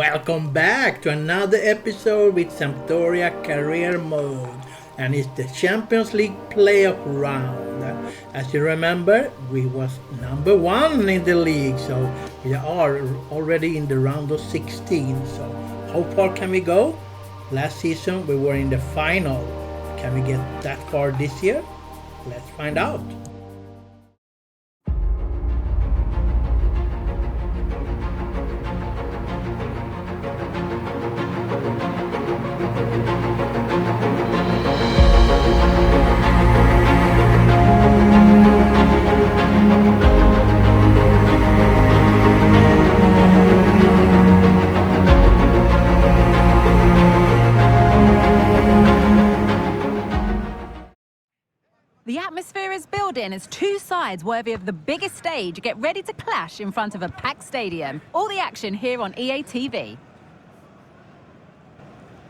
Welcome back to another episode with Sampdoria Career Mode, and it's the Champions League playoff round. As you remember, we was number 1 in the league, so we are already in the round of 16. So how far can we go? Last season we were in the final. Can we get that far this year? Let's find out. The atmosphere is building as two sides worthy of the biggest stage get ready to clash in front of a packed stadium. All the action here on EA TV.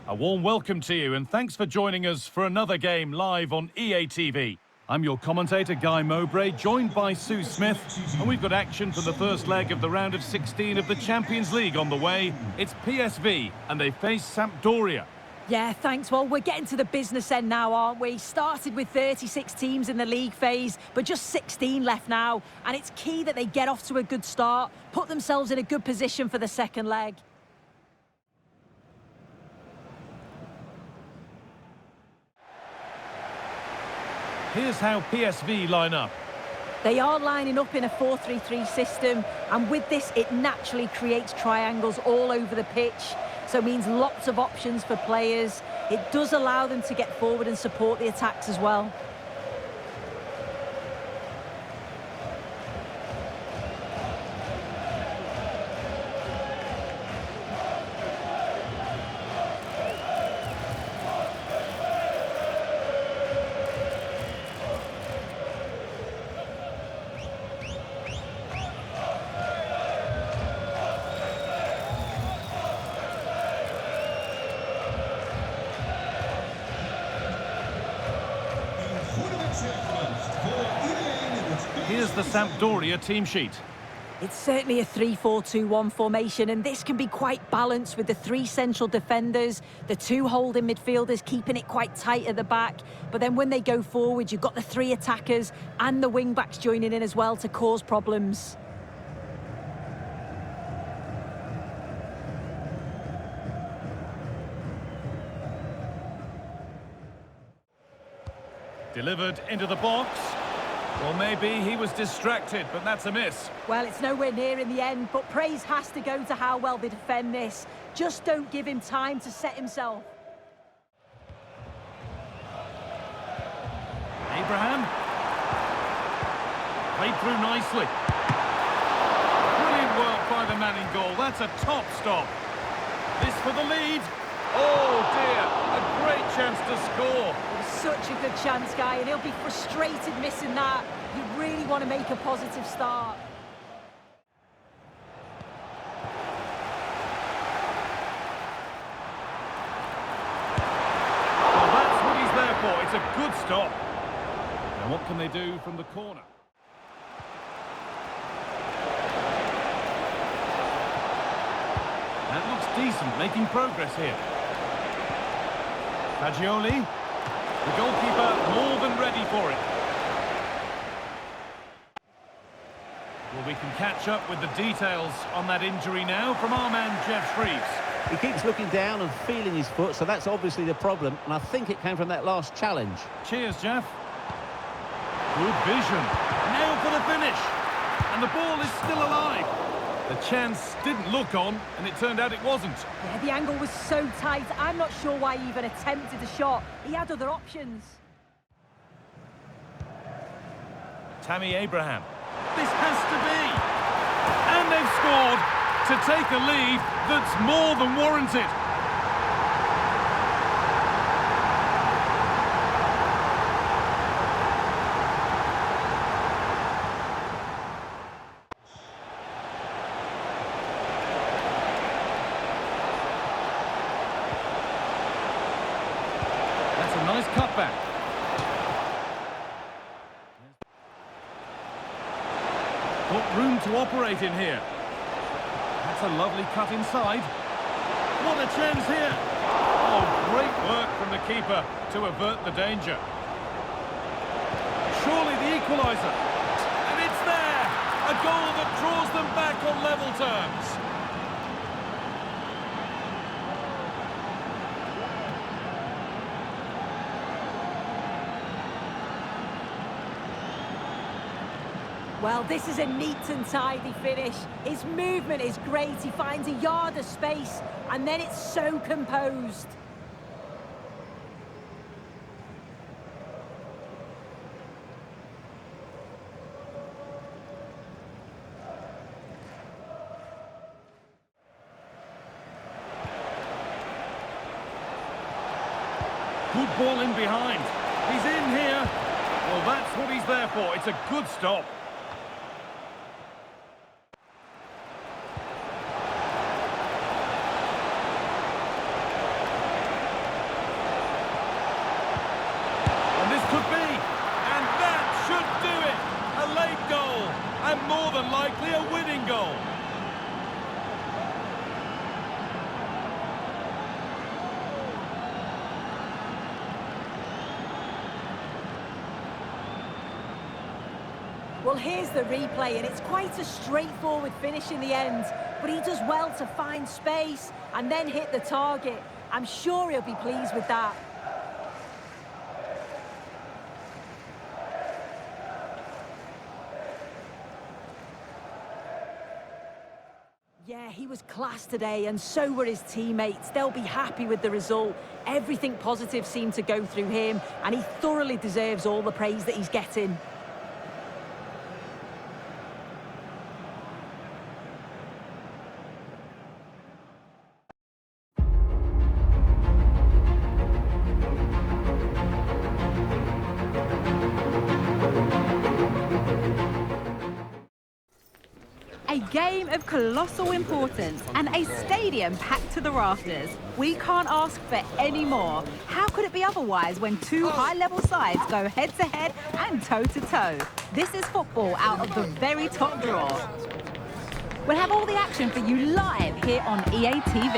A warm welcome to you and thanks for joining us for another game live on EA TV. I'm your commentator Guy Mowbray, joined by Sue Smith, and we've got action for the first leg of the round of 16 of the Champions League on the way. It's PSV and they face Sampdoria. Yeah, thanks. Well, we're getting to the business end now, aren't we? Started with 36 teams in the league phase, but just 16 left now. And it's key that they get off to a good start, put themselves in a good position for the second leg. Here's how PSV line up. They are lining up in a 4-3-3 system, and with this, it naturally creates triangles all over the pitch. So it means lots of options for players. It does allow them to get forward and support the attacks as well. Here's the Sampdoria team sheet. It's certainly a 3-4-2-1 formation, and this can be quite balanced with the 3 central defenders, the 2 holding midfielders keeping it quite tight at the back. But then when they go forward, you've got the 3 attackers and the wing-backs joining in as well to cause problems. Delivered into the box. Well, maybe he was distracted, but that's a miss. Well, it's nowhere near in the end, but praise has to go to how well they defend this. Just don't give him time to set himself. Abraham. Played through nicely. Brilliant work by the man in goal. That's a top stop. This for the lead. Oh, dear. A great chance to score. Such a good chance, Guy, and he'll be frustrated missing that. You really want to make a positive start. Well, that's what he's there for. It's a good stop. And what can they do from the corner? That looks decent, making progress here. Fagioli. The goalkeeper more than ready for it. Well, we can catch up with the details on that injury now from our man Jeff Shreves. He keeps looking down and feeling his foot, so that's obviously the problem, and I think it came from that last challenge. Cheers, Jeff. Good vision. Now for the finish. And the ball is still alive. The chance didn't look on, and it turned out it wasn't. Yeah, the angle was so tight, I'm not sure why he even attempted the shot. He had other options. Tammy Abraham. This has to be. And they've scored to take a lead that's more than warranted. That's a nice cutback. Got room to operate in here. That's a lovely cut inside. What a chance here. Oh, great work from the keeper to avert the danger. Surely the equaliser. And it's there. A goal that draws them back on level terms. Well, this is a neat and tidy finish. His movement is great. He finds a yard of space, and then it's so composed. Good ball in behind. He's in here. Well, that's what he's there for. It's a good stop. And this could be. And that should do it. A late goal. And more than likely a winning goal. Well, here's the replay, and it's quite a straightforward finish in the end. But he does well to find space and then hit the target. I'm sure he'll be pleased with that. Yeah, he was class today, and so were his teammates. They'll be happy with the result. Everything positive seemed to go through him, and he thoroughly deserves all the praise that he's getting. A game of colossal importance and a stadium packed to the rafters. We can't ask for any more. How could it be otherwise when two high-level sides go head-to-head and toe-to-toe? This is football out of the very top drawer. We'll have all the action for you live here on EA TV.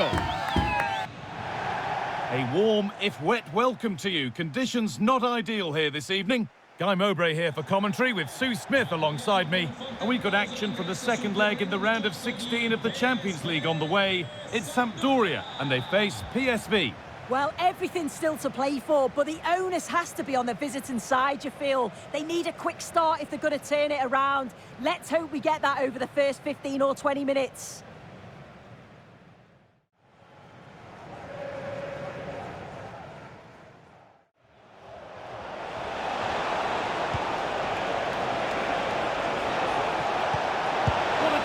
A warm, if wet, welcome to you. Conditions not ideal here this evening. Guy Mowbray here for commentary with Sue Smith alongside me. And we've got action from the second leg in the round of 16 of the Champions League on the way. It's Sampdoria and they face PSV. Well, everything's still to play for, but the onus has to be on the visiting side, you feel. They need a quick start if they're going to turn it around. Let's hope we get that over the first 15 or 20 minutes.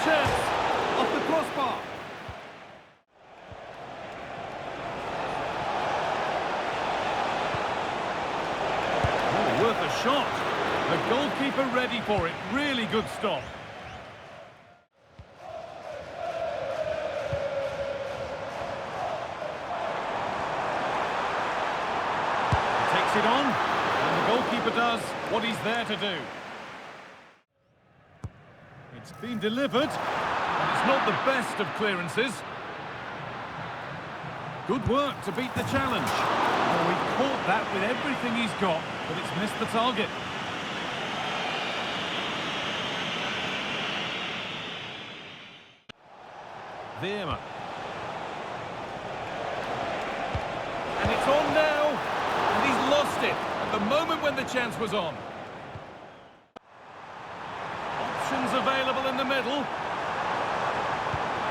Off the crossbar. Oh, worth a shot. The goalkeeper ready for it. Really good stop. Takes it on, and the goalkeeper does what he's there to do. It's been delivered, and it's not the best of clearances. Good work to beat the challenge. Oh, he caught that with everything he's got, but it's missed the target. Veerman. And it's on now, and he's lost it at the moment when the chance was on. Options available in the middle.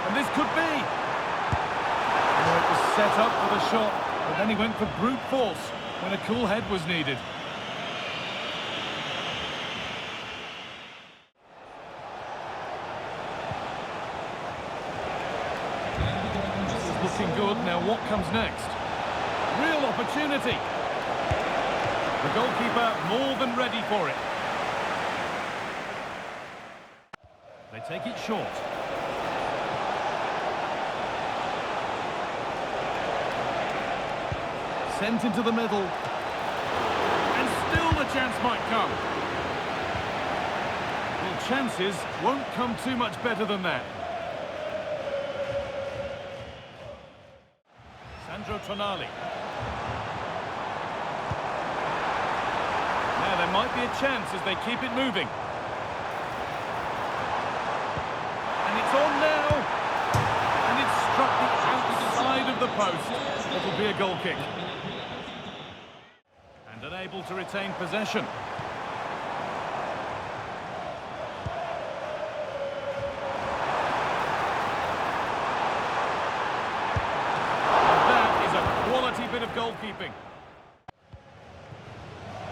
And this could be. Oh, it was set up for the shot, but then he went for brute force when a cool head was needed. This is looking good. Now what comes next? Real opportunity. The goalkeeper more than ready for it. They take it short. Sent into the middle. And still the chance might come. Well, chances won't come too much better than that. finale. Now there might be a chance as they keep it moving. And it's on now. And it's struck the outside of the post. It'll be a goal kick. And unable to retain possession. Bit of goalkeeping.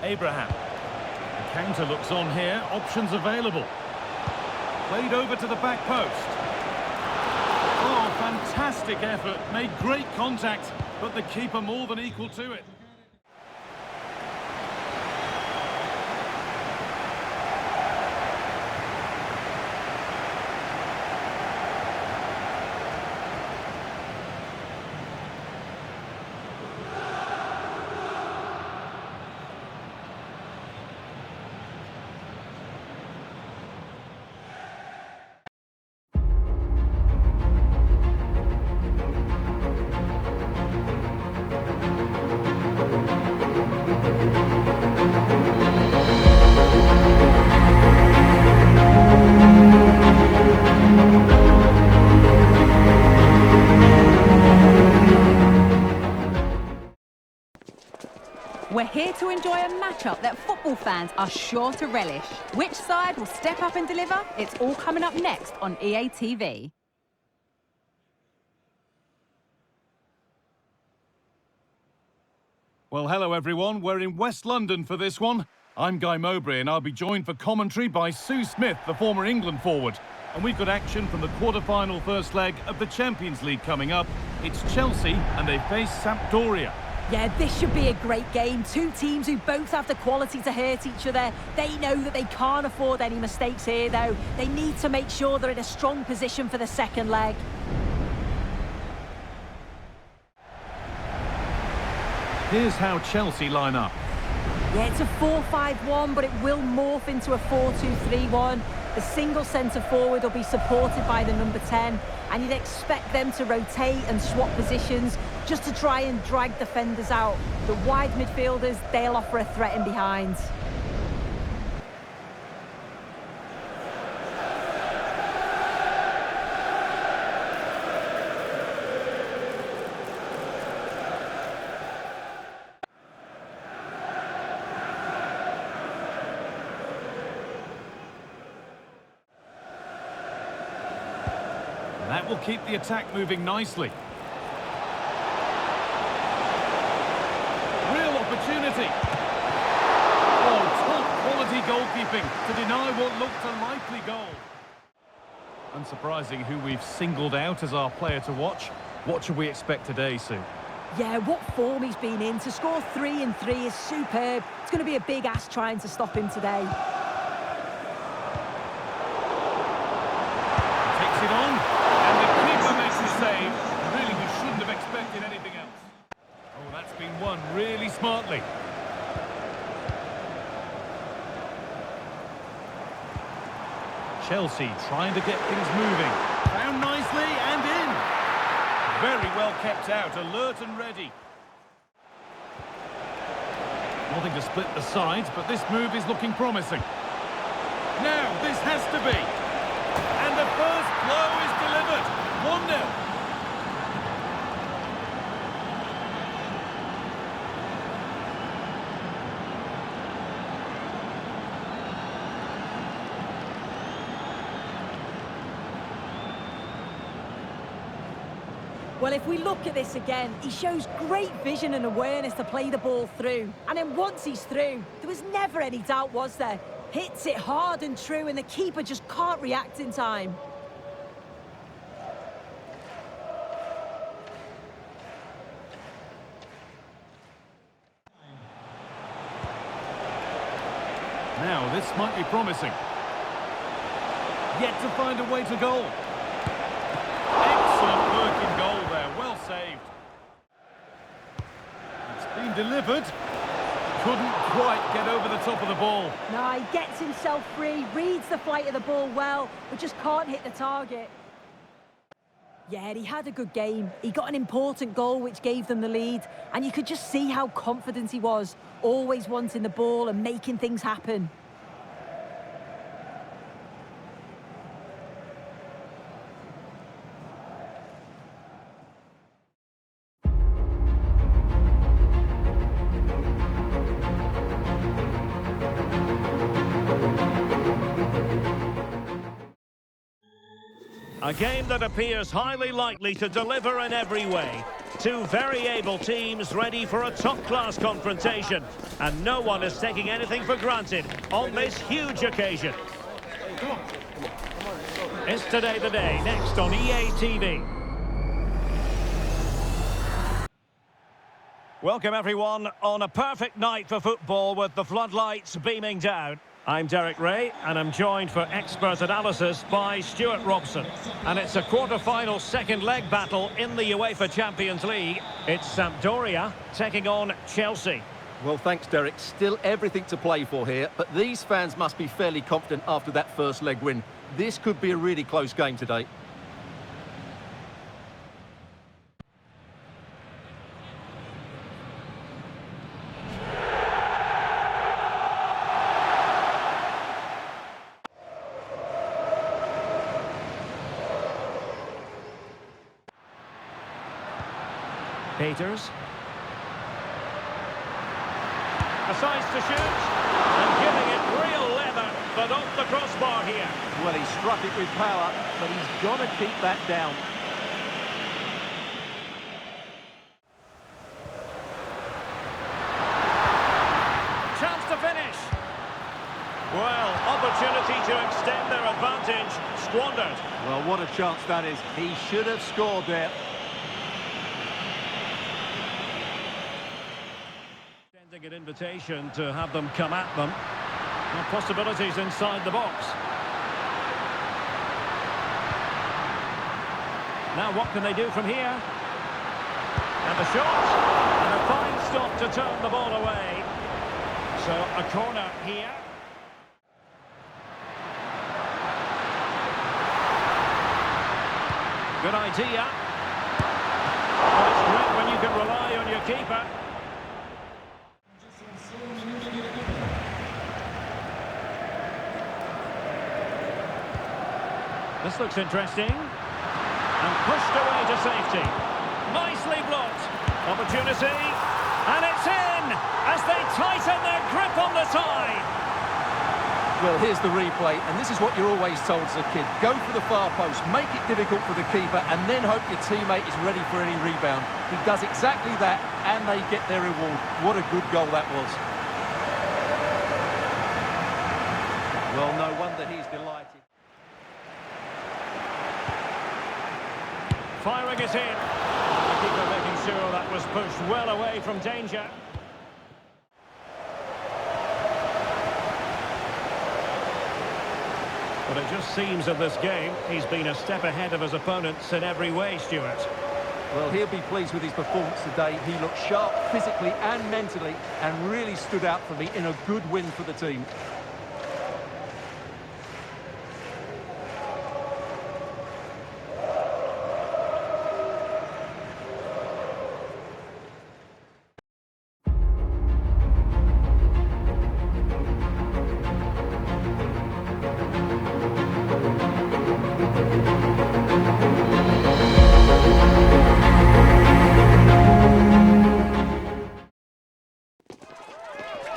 Abraham. The counter looks on here. Options available. Played over to the back post. Oh, fantastic effort. Made great contact, but the keeper more than equal to it. We're here to enjoy a matchup that football fans are sure to relish. Which side will step up and deliver? It's all coming up next on EA TV. Well, hello everyone. We're in West London for this one. I'm Guy Mowbray and I'll be joined for commentary by Sue Smith, the former England forward. And we've got action from the quarter-final first leg of the Champions League coming up. It's Chelsea and they face Sampdoria. Yeah, this should be a great game. Two teams who both have the quality to hurt each other. They know that they can't afford any mistakes here, though. They need to make sure they're in a strong position for the second leg. Here's how Chelsea line up. Yeah, it's a 4-5-1, but it will morph into a 4-2-3-1. The single centre-forward will be supported by the number 10, and you'd expect them to rotate and swap positions just to try and drag defenders out. The wide midfielders, they'll offer a threat in behind. That will keep the attack moving nicely. Real opportunity. Oh, top quality goalkeeping to deny what looked a likely goal. Unsurprising who we've singled out as our player to watch. What should we expect today, Sue? Yeah, what form he's been in. To score 3 in 3 is superb. It's going to be a big ask trying to stop him today. Takes it on. Save. Really, we shouldn't have expected anything else. Oh, that's been won really smartly. Chelsea trying to get things moving. Found nicely and in. Very well kept out, alert and ready. Nothing to split the sides, but this move is looking promising. Now, this has to be. And the first blow is delivered. 1-0. Well, if we look at this again, he shows great vision and awareness to play the ball through. And then once he's through, there was never any doubt, was there? Hits it hard and true, and the keeper just can't react in time. Now, this might be promising. Yet to find a way to goal. Excellent work in goal there, well saved. It's been delivered. Couldn't quite get over the top of the ball. No, he gets himself free, reads the flight of the ball well, but just can't hit the target. Yeah, he had a good game. He got an important goal which gave them the lead, and you could just see how confident he was, always wanting the ball and making things happen. A game that appears highly likely to deliver in every way. Two very able teams ready for a top-class confrontation. And no one is taking anything for granted on this huge occasion. It's Today the Day, next on EA TV. Welcome everyone on a perfect night for football with the floodlights beaming down. I'm Derek Ray, and I'm joined for expert analysis by Stuart Robson. And it's a quarter-final second leg battle in the UEFA Champions League. It's Sampdoria taking on Chelsea. Well, thanks, Derek. Still everything to play for here, but these fans must be fairly confident after that first leg win. This could be a really close game today. Peters. Decides to shoot. And giving it real leather, but off the crossbar here. Well, he struck it with power, but he's got to keep that down. Chance to finish. Well, opportunity to extend their advantage. Squandered. Well, what a chance that is. He should have scored there. An invitation to have them come at them. No possibilities inside the box. Now what can they do from here? And the shot. And a fine stop to turn the ball away. So a corner here. Good idea. Well, it's great when you can rely on your keeper. This looks interesting. And pushed away to safety. Nicely blocked. Opportunity. And it's in! As they tighten their grip on the tie. Well, here's the replay, and this is what you're always told as a kid. Go for the far post, make it difficult for the keeper, and then hope your teammate is ready for any rebound. He does exactly that, and they get their reward. What a good goal that was. Well, no wonder he's delighted. Firing it in. The keeper making sure that was pushed well away from danger. But it just seems in this game he's been a step ahead of his opponents in every way, Stuart. Well, he'll be pleased with his performance today. He looked sharp physically and mentally and really stood out for me in a good win for the team.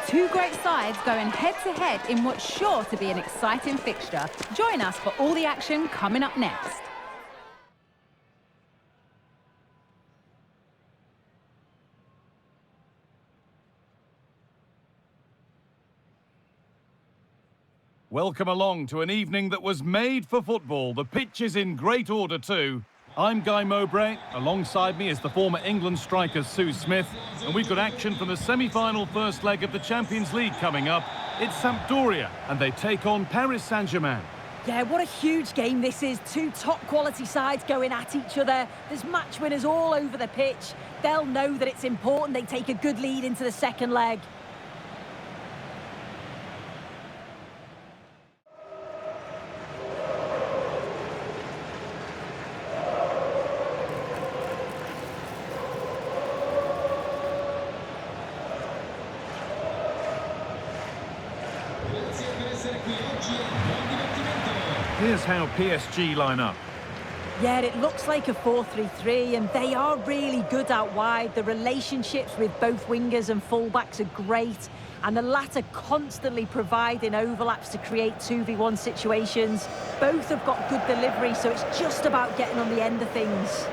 Two great sides going head-to-head in what's sure to be an exciting fixture. Join us for all the action coming up next. Welcome along to an evening that was made for football. The pitch is in great order too. I'm Guy Mowbray. Alongside me is the former England striker Sue Smith. And we've got action from the semi-final first leg of the Champions League coming up. It's Sampdoria and they take on Paris Saint-Germain. Yeah, what a huge game this is. Two top-quality sides going at each other. There's match winners all over the pitch. They'll know that it's important they take a good lead into the second leg. Here's how PSG line up. Yeah, it looks like a 4-3-3, and they are really good out wide. The relationships with both wingers and fullbacks are great, and the latter constantly providing overlaps to create 2v1 situations. Both have got good delivery, so it's just about getting on the end of things.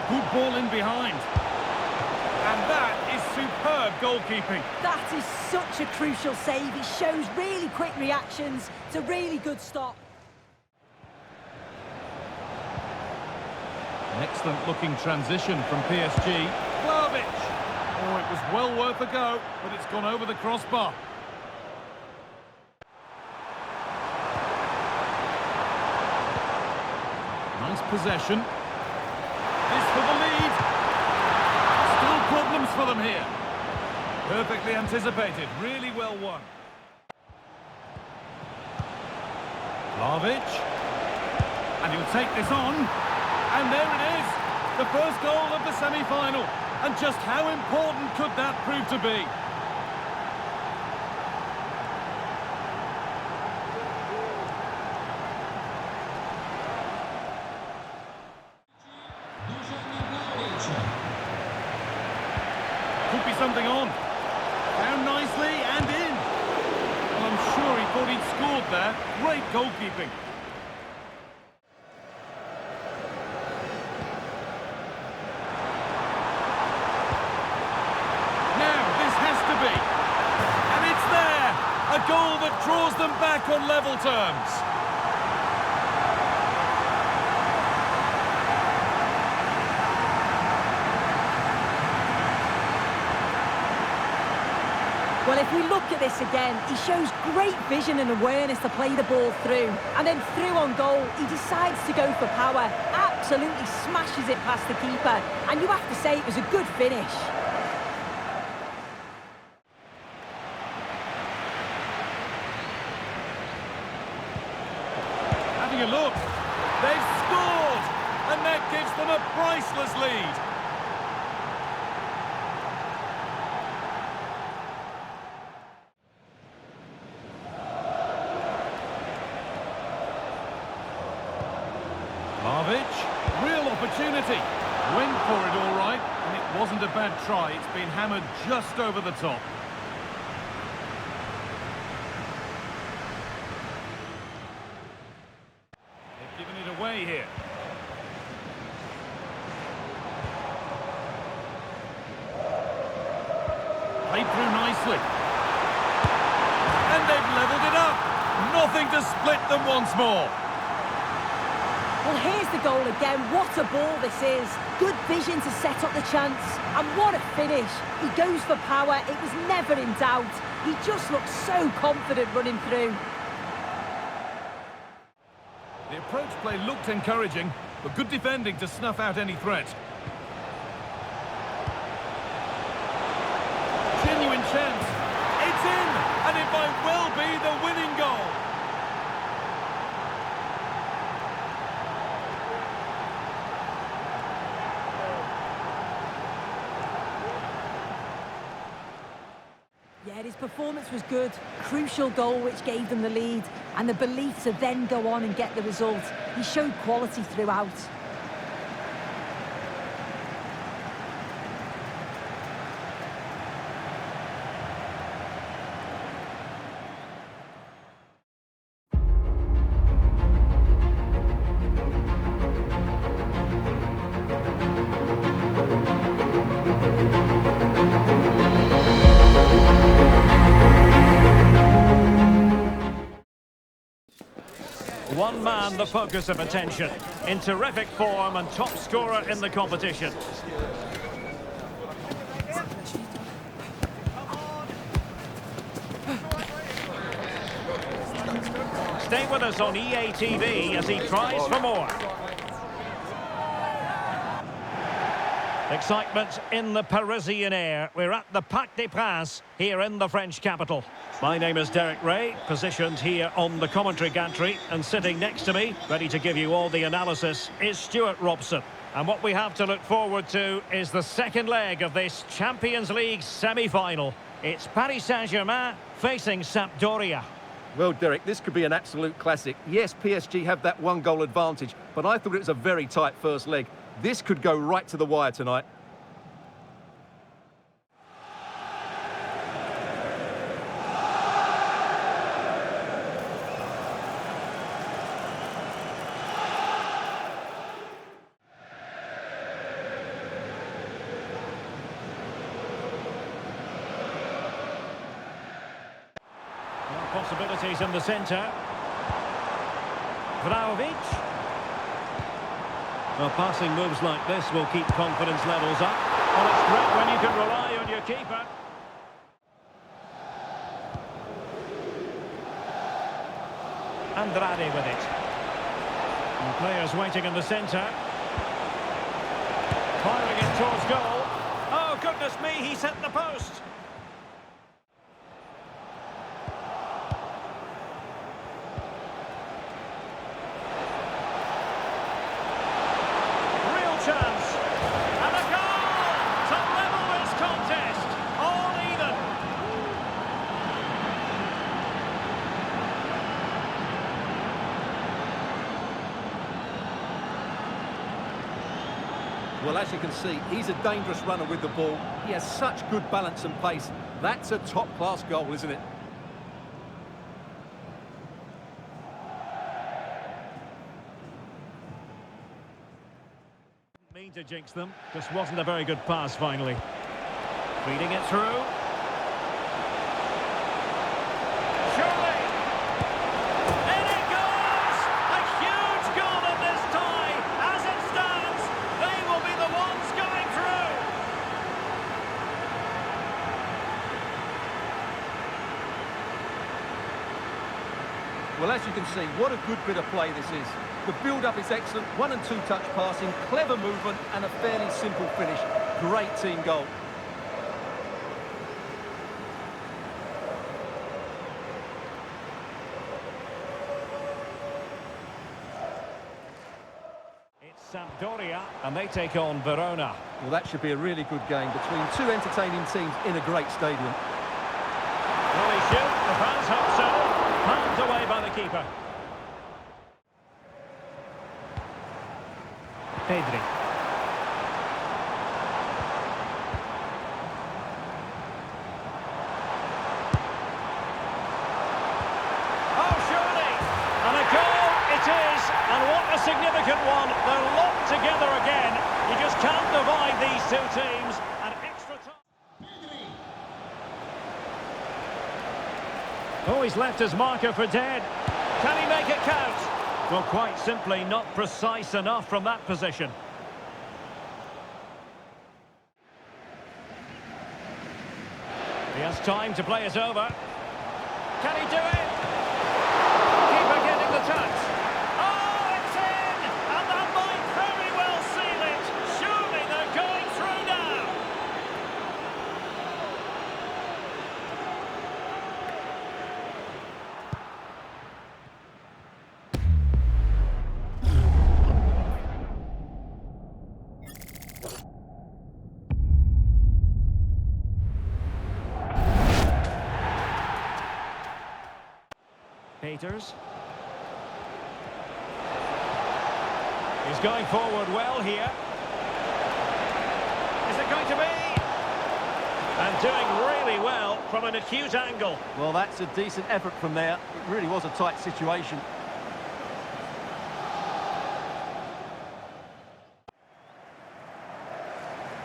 Good ball in behind. And that is superb goalkeeping. That is such a crucial save. It shows really quick reactions. It's a really good stop. An excellent looking transition from PSG. Vaukie. Oh, it was well worth a go, but it's gone over the crossbar. Nice possession. This for the lead. Still problems for them here. Perfectly anticipated. Really well won. Vaukie. And he'll take this on. And there it is. The first goal of the semi-final. And just how important could that prove to be? Could be something on. Down nicely and in. Well, I'm sure he thought he'd scored there. Great goalkeeping. Now, this has to be. And it's there. A goal that draws them back on level terms. Well, if we look at this again, he shows great vision and awareness to play the ball through. And then through on goal, he decides to go for power. Absolutely smashes it past the keeper. And you have to say it was a good finish. Having a look. They've scored! And that gives them a priceless lead. Vaukie, real opportunity. Went for it all right, and it wasn't a bad try. It's been hammered just over the top. They've given it away here. Played through nicely. And they've levelled it up. Nothing to split them once more. Well, here's the goal again. What a ball this is. Good vision to set up the chance. And what a finish. He goes for power. It was never in doubt. He just looks so confident running through. The approach play looked encouraging, but good defending to snuff out any threat. Genuine chance. It's in, and it might well be the winning goal. Yeah, his performance was good. Crucial goal which gave them the lead. And the belief to then go on and get the result. He showed quality throughout. One man the focus of attention, in terrific form and top scorer in the competition. Stay with us on EA TV as he tries for more. Excitement in the Parisian air. We're at the Parc des Princes here in the French capital. My name is Derek Ray, positioned here on the commentary gantry, and sitting next to me, ready to give you all the analysis, is Stuart Robson. And what we have to look forward to is the second leg of this Champions League semi-final. It's Paris Saint-Germain facing Sampdoria. Well, Derek, this could be an absolute classic. Yes, PSG have that one-goal advantage, but I thought it was a very tight first leg. This could go right to the wire tonight. Possibilities in the centre. Vlahovic. Well, passing moves like this will keep confidence levels up. Well, it's great when you can rely on your keeper. Andrade with it. And players waiting in the centre. Firing it towards goal. Oh, goodness me, he's hit the post. Chance, and a goal to level this contest, all even. Well, as you can see, he's a dangerous runner with the ball. He has such good balance and pace. That's a top-class goal, isn't it? To jinx them, just wasn't a very good pass finally. Feeding it through. Surely! And it goes! A huge goal in this tie! As it stands, they will be the ones going through! Well, as you can see, what a good bit of play this is. The build-up is excellent, 1- and 2-touch passing, clever movement and a fairly simple finish. Great team goal. It's Sampdoria and they take on Verona. Well, that should be a really good game between two entertaining teams in a great stadium. Will he shoot? The fans hope so. Palmed away by the keeper. Pedri. Oh, surely! And a goal it is, and what a significant one. They're locked together again. You just can't divide these two teams. And extra time. Oh, he's left his marker for dead. Can he make it count? Well, quite simply not precise enough from that position. He has time to play it over. Can he do it? Keeper getting the touch. Oh, it's in! And that might very well seal it. Surely they're going through now. Peters. He's going forward well here. Is it going to be? And doing really well from an acute angle. Well, that's a decent effort from there. It really was a tight situation.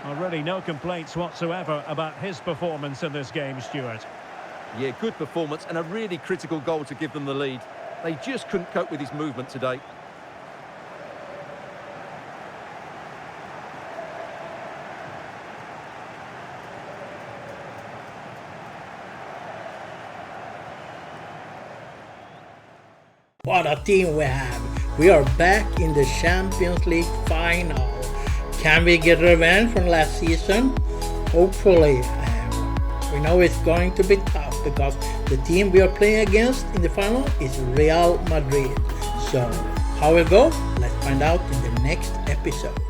Already no complaints whatsoever about his performance in this game, Stuart. Yeah, good performance and a really critical goal to give them the lead. They just couldn't cope with his movement today. What a team we have! We are back in the Champions League final. Can we get revenge from last season? Hopefully. We know it's going to be tough because the team we are playing against in the final is Real Madrid. So how it will go? Let's find out in the next episode.